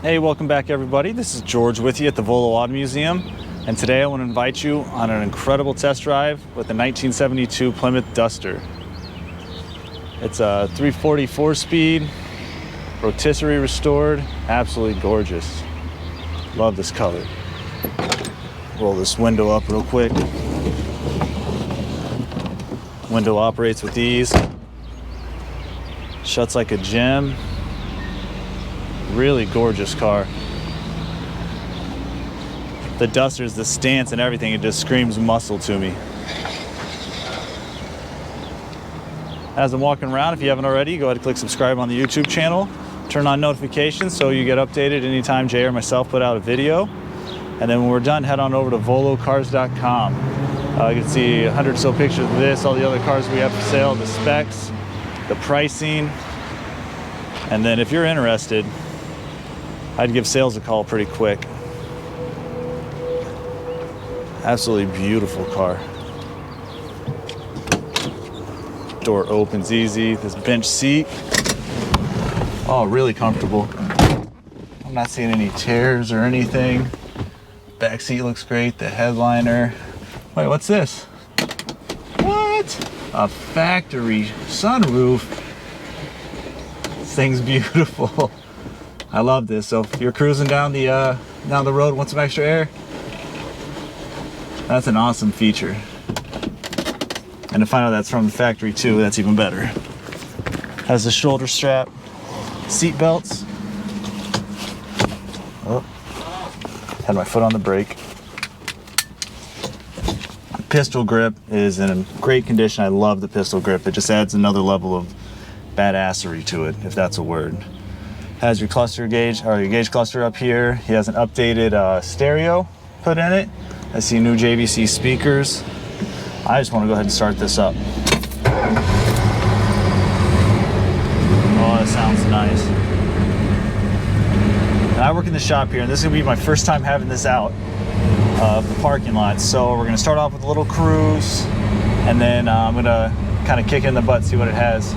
Hey, welcome back everybody. This is George with you at the Volo Auto Museum, and today I want to invite you on an incredible test drive with the 1972 Plymouth Duster. It's a 340 4-speed, rotisserie restored, absolutely gorgeous. Love this color. Roll this window up real quick. Window operates with ease. Shuts like a gem. Really gorgeous car. The Duster's, the stance and everything, it just screams muscle to me. As I'm walking around, if you haven't already, go ahead and click subscribe on the YouTube channel. Turn on notifications so you get updated anytime Jay or myself put out a video. And then when we're done, head on over to volocars.com. You can see 100 or so pictures of this, all the other cars we have for sale, the specs, the pricing. And then if you're interested, I'd give sales a call pretty quick. Absolutely beautiful car. Door opens easy. This bench seat, oh, really comfortable. I'm not seeing any tears or anything. Back seat looks great. The headliner. Wait, what's this? What? A factory sunroof. This thing's beautiful. I love this. So if you're cruising down the road, want some extra air, that's an awesome feature. And to find out that's from the factory too, that's even better. Has the shoulder strap, seat belts. Oh, had my foot on the brake. Pistol grip is in great condition. I love the pistol grip. It just adds another level of badassery to it, if that's a word. Has your cluster gauge, or your gauge cluster up here. He has an updated stereo put in it. I see new JVC speakers. I just want to go ahead and start this up. Oh, that sounds nice. And I work in the shop here, and this is gonna be my first time having this out of the parking lot. So we're gonna start off with a little cruise, and then I'm gonna kind of kick it in the butt, see what it has.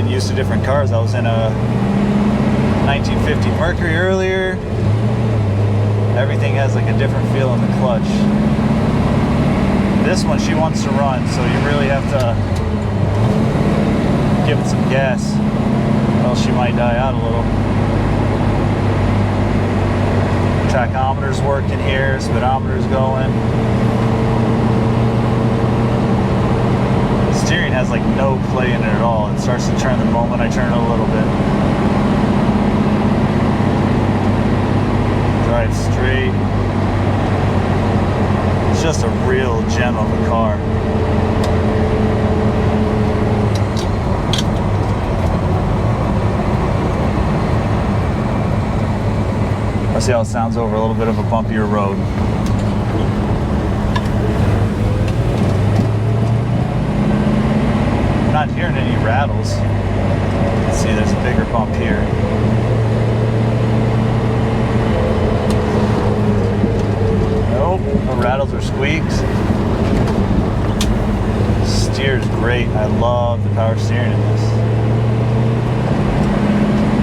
Used to different cars. I was in a 1950 Mercury earlier. Everything has like a different feel in the clutch. This one she wants to run, so you really have to give it some gas, or else she might die out a little. Tachometer's working here, speedometer's going. Steering has like no play in it at all. It starts to turn the moment I turn it a little bit. Drive straight. It's just a real gem of a car. Let's see how it sounds over a little bit of a bumpier road. Not hearing any rattles. Let's see, there's a bigger bump here. Nope, no rattles or squeaks. Steers great. I love the power steering in this.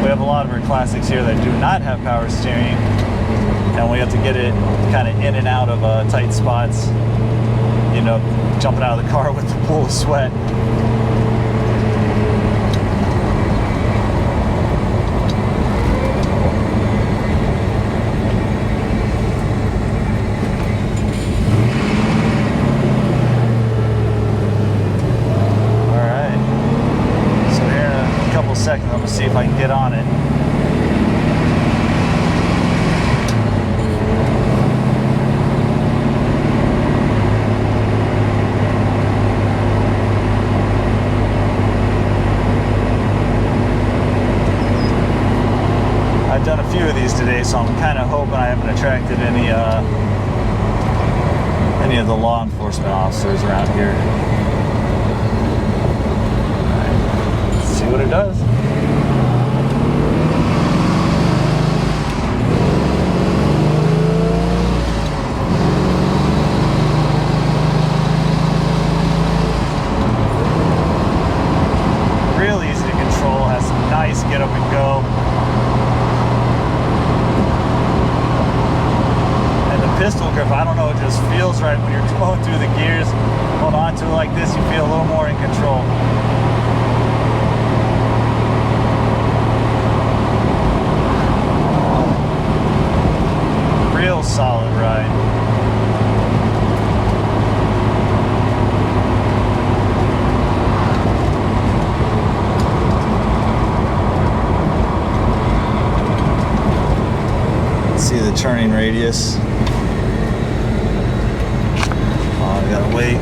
We have a lot of our classics here that do not have power steering, and we have to get it kind of in and out of tight spots. You know, jumping out of the car with the pool of sweat. Second, I'm gonna see if I can get on it. I've done a few of these today, so I'm kind of hoping I haven't attracted any of the law enforcement officers around here. All right, let's see what it does. feels right when you're going through the gears. Hold on to it like this, you feel a little more in control. Real solid ride. See the turning radius. Oh, I gotta wait.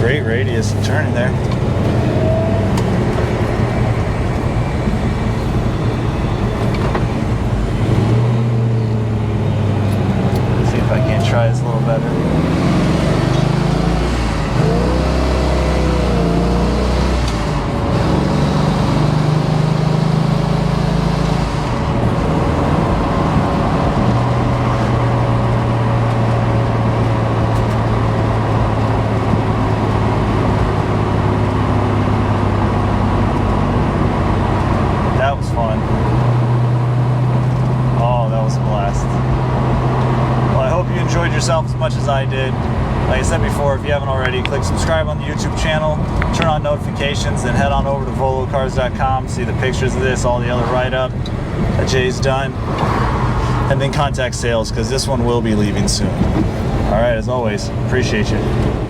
Great radius of turning there. See if I can't try this a little better. Enjoyed yourself as much as I did. Like I said before, if you haven't already, click subscribe on the YouTube channel, turn on notifications, then head on over to volocars.com, see the pictures of this, all the other write-up that Jay's done, and then contact sales because this one will be leaving soon. All right, as always, appreciate you.